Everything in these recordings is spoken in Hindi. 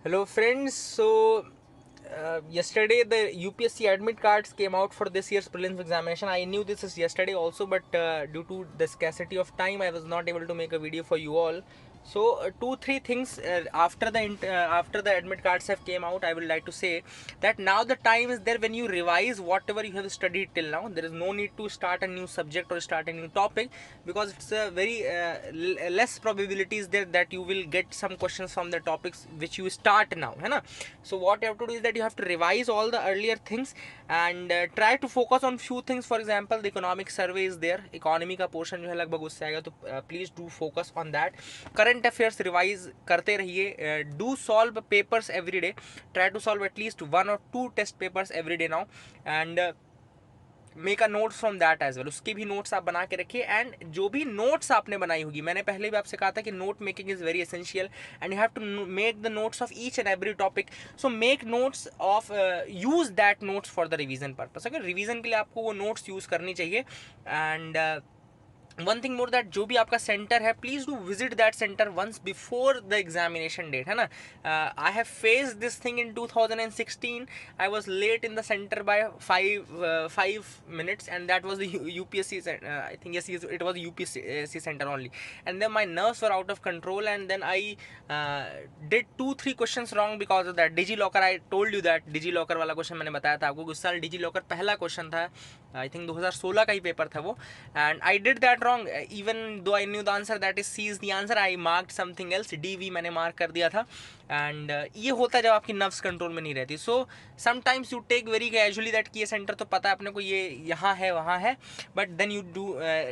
Hello friends, yesterday the UPSC admit cards came out for this year's prelims examination. I knew this is yesterday also, but due to the scarcity of time I was not able to make a video for you all. So two three things after the admit cards have came out, I would like to say that now the time is there when you revise whatever you have studied till now. There is no need to start a new subject or start a new topic, because it's a very less probabilities there that you will get some questions from the topics which you start now, है ना. So what you have to do is that you have to revise all the earlier things and try to focus on few things. For example, the economic survey is there, economy का portion जो है लगभग उससे आएगा, तो please do focus on that. Current affairs revise करते रहिए. Do solve papers every day. Try to solve at least 1 or 2 test papers every day now, and make a notes from that as well. उसके भी नोट्स आप बना के रखिए. एंड जो भी नोट्स आपने बनाई होगी, मैंने पहले भी आपसे कहा था कि note making is very essential and you have to make the notes of each and every topic. So make notes of, use that notes for the revision purpose. अगर रिवीजन के लिए आपको वो नोट्स यूज़ करनी चाहिए. And one thing more, that जो भी आपका सेंटर है, please do visit that centre once before the examination date, है ना. I have face this thing in 2016. I was late in the centre by 5 minutes, and that was the UPSC. I think yes, it was UPSC center only, and then my nerves were out of control, and then I did 2-3 questions wrong because of that. DigiLocker, I told you that DigiLocker वाला क्वेश्चन मैंने बताया था आपको. उस साल DigiLocker पहला क्वेश्चन था, आई थिंक 2016 का ही पेपर था वो, and I did that wrong. Even though I knew the answer that is C is the answer, I marked something else. DV मैंने मार्क कर दिया था. एंड ये होता है जब आपकी नर्व्स कंट्रोल में नहीं रहती. So sometimes you take very casually that कि ये सेंटर तो पता है अपने को, ये यहाँ है वहाँ है, but then you do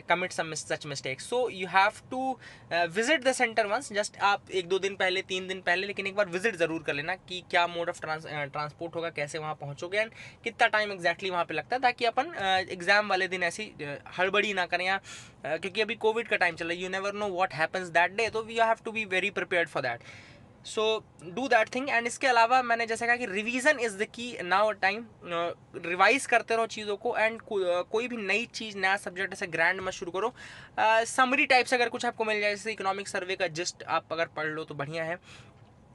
commit some such mistakes. So you have to visit the centre once. Just आप 1-2 दिन पहले, 3 दिन पहले, लेकिन एक बार विजिट ज़रूर कर लेना कि क्या मोड ऑफ ट्रांसपोर्ट होगा, कैसे वहाँ पहुँचोगे, एंड कितना टाइम एग्जैक्टली वहाँ पे लगता है, ताकि अपन एग्जाम वाले दिन ऐसी हड़बड़ी ना करें. या क्योंकि अभी कोविड का टाइम चल रहा है, you never know what happens that day, तो we have to be very prepared for that. So do that thing. And इसके अलावा मैंने जैसे कहा कि revision is the key now time. Revise करते रहो चीज़ों को, एंड कोई भी नई चीज़, नया सब्जेक्ट ऐसे ग्रैंड मत शुरू करो. समरी टाइप्स अगर कुछ आपको मिल जाए, जैसे इकोनॉमिक सर्वे का जस्ट आप अगर पढ़ लो तो बढ़िया है.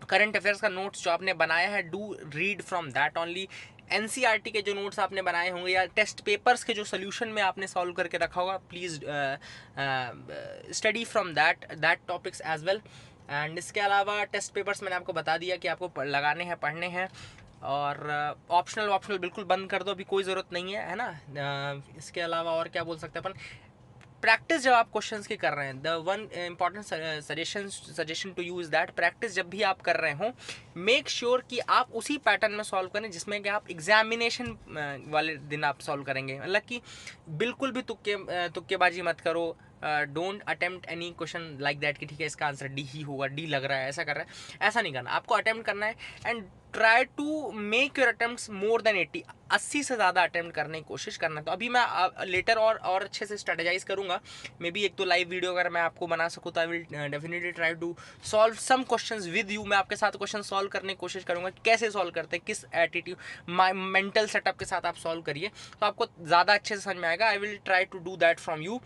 करंट अफेयर्स का नोट्स जो आपने बनाया है, do read from that only. NCERT के जो नोट्स आपने बनाए होंगे, या टेस्ट पेपर्स के जो सोल्यूशन में आपने सॉल्व करके रखा होगा, please study from that topics as well. And इसके अलावा टेस्ट पेपर्स मैंने आपको बता दिया कि आपको लगाने हैं, पढ़ने हैं. और ऑप्शनल बिल्कुल बंद कर दो, अभी कोई ज़रूरत नहीं है ना. इसके अलावा और क्या बोल सकते हैं अपन. प्रैक्टिस जब आप क्वेश्चंस की कर रहे हैं, the one important suggestion to use that, practice जब भी आप कर रहे हो, मेक श्योर कि आप उसी पैटर्न में सॉल्व करें जिसमें कि आप एग्जामिनेशन वाले दिन आप सॉल्व करेंगे. मतलब कि बिल्कुल भी तुक्केबाजी मत करो. Don't attempt any question like that कि ठीक है इसका आंसर डी ही होगा, डी लग रहा है, ऐसा कर रहा है, ऐसा नहीं करना. आपको अटेम्प्ट करना है, and try to make your attempts more than 80 से ज़्यादा अटेम्प्ट करने की कोशिश करना. तो अभी मैं लेटर और अच्छे से स्ट्रेटेजाइज करूँगा. मे बी 1-2 लाइव वीडियो अगर मैं आपको बना सकूँ तो I will definitely try to solve some questions with you. मैं आपके साथ क्वेश्चन सॉल्व करने की कोशिश करूँगा, कैसे सॉल्व करते हैं, किस एटीट्यूड मेंटल सेटअप के साथ आप सॉल्व करिए, तो आपको ज़्यादा अच्छे से समझ में आएगा. I will try to do that from you.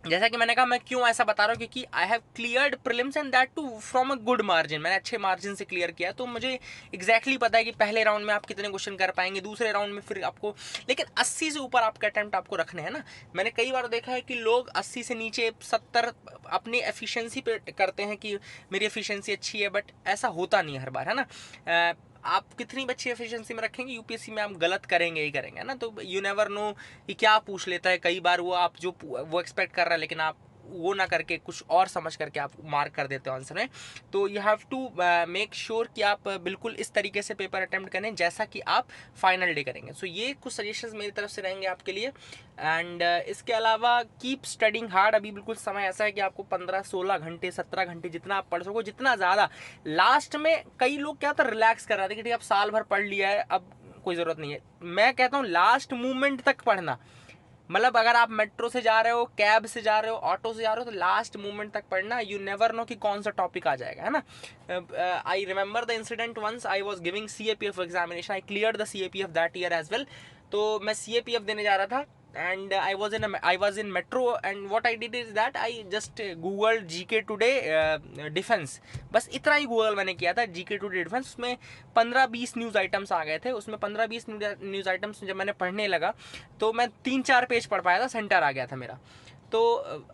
जैसा कि मैंने कहा, मैं क्यों ऐसा बता रहा हूँ, क्योंकि I have cleared prelims and that too from a good margin. मैंने अच्छे मार्जिन से क्लियर किया, तो मुझे एग्जैक्टली पता है कि पहले राउंड में आप कितने क्वेश्चन कर पाएंगे, दूसरे राउंड में फिर आपको, लेकिन 80 से ऊपर आपके अटेम्प्ट आपको रखने हैं ना. मैंने कई बार देखा है कि लोग 80 से नीचे 70 अपनी एफिशिएंसी पे करते हैं कि मेरी एफिशिएंसी अच्छी है, बट ऐसा होता नहीं है हर बार, है ना. आप कितनी अच्छी एफिशिएंसी में रखेंगे, यूपीएससी में आप गलत करेंगे ही करेंगे ना. तो यू नेवर नो कि क्या पूछ लेता है. कई बार वो आप जो वो एक्सपेक्ट कर रहा है, लेकिन आप वो ना करके कुछ और समझ करके आप मार्क कर देते हो आंसर में. तो you have to make sure कि आप बिल्कुल इस तरीके से पेपर अटेम्प्ट करें जैसा कि आप फाइनल डे करेंगे. सो ये कुछ सजेशंस मेरी तरफ से रहेंगे आपके लिए. एंड इसके अलावा कीप स्टडिंग हार्ड. अभी बिल्कुल समय ऐसा है कि आपको 15-16 घंटे 17 घंटे जितना आप पढ़ सको, जितना ज़्यादा. लास्ट में कई लोग क्या होता है, रिलैक्स कर रहे थे कि ठीक है अब साल भर पढ़ लिया है, अब कोई ज़रूरत नहीं है. मैं कहता हूँ लास्ट मूवमेंट तक पढ़ना. मतलब अगर आप मेट्रो से जा रहे हो, कैब से जा रहे हो, ऑटो से जा रहे हो, तो लास्ट मोमेंट तक पढ़ना. यू नेवर नो कि कौन सा टॉपिक आ जाएगा, है ना. I remember the incident once I was giving CAPF examination. I clear the CAPF that year as well. तो मैं CAPF देने जा रहा था, and I was in metro, and what I did is that I just googled GK Today defence. बस इतना ही गूगल मैंने किया था, GK Today डिफेंस. उसमें 15-20 न्यूज़ आइटम्स आ गए थे. उसमें 15-20 न्यूज़ आइटम्स जब मैंने पढ़ने लगा तो मैं 3-4 पेज पढ़ पाया था, सेंटर आ गया था मेरा. तो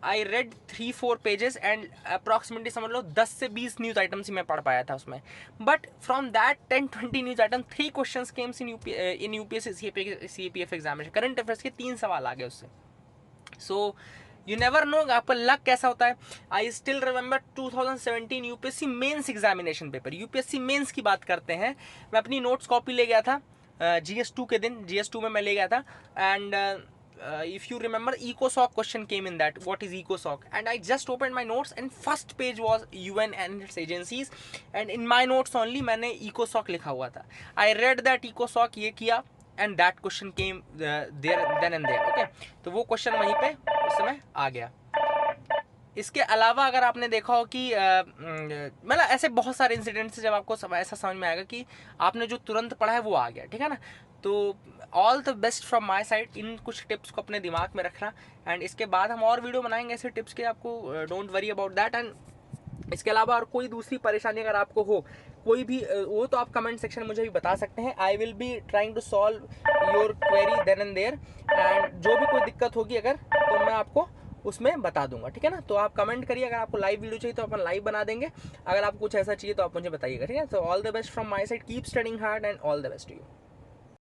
I read 3-4 pages and approximately समझ लो 10 से 20 न्यूज़ आइटम्स ही मैं पढ़ पाया था उसमें. But from that 10-20 news item 3 questions came in UPSC CPF examination. Current affairs के 3 सवाल आ गए उससे. सो यू नेवर नो आपका लक कैसा होता है. I still remember 2017 UPSC mains examination paper. UPSC mains की बात करते हैं. मैं अपनी नोट्स कॉपी ले गया था GS2 के दिन. GS2 में मैं ले गया था. And if you remember, ECOSOC question came in that. What is ECOSOC? And I just opened my notes and first page was UN and its agencies, and in my notes only मैंने ECOSOC लिखा हुआ था. I read that ECOSOC ये किया and that question came there then and there. Okay, तो वो question वहीं पे उस समय आ गया. इसके अलावा अगर आपने देखा हो कि मतलब ऐसे बहुत सारे इंसिडेंट्स जब आपको ऐसा समझ में आएगा कि आपने जो तुरंत पढ़ा है वो आ गया. ठीक है ना. तो all the best from my side. इन कुछ टिप्स को अपने दिमाग में रखना, एंड इसके बाद हम और वीडियो बनाएंगे ऐसे टिप्स के. आपको don't worry about that. And इसके अलावा और कोई दूसरी परेशानी अगर आपको हो कोई भी वो, तो आप कमेंट सेक्शन में मुझे भी बता सकते हैं. I will be trying to solve your query then and there. And जो भी कोई दिक्कत होगी अगर, तो मैं आपको उसमें बता दूंगा. ठीक है ना. तो आप कमेंट करिए. अगर आपको लाइव वीडियो चाहिए तो अपन लाइव बना देंगे. अगर आपको कुछ ऐसा चाहिए तो आप मुझे बताइएगा. ठीक है. तो all the best from my side. Keep studying hard and all the best to you.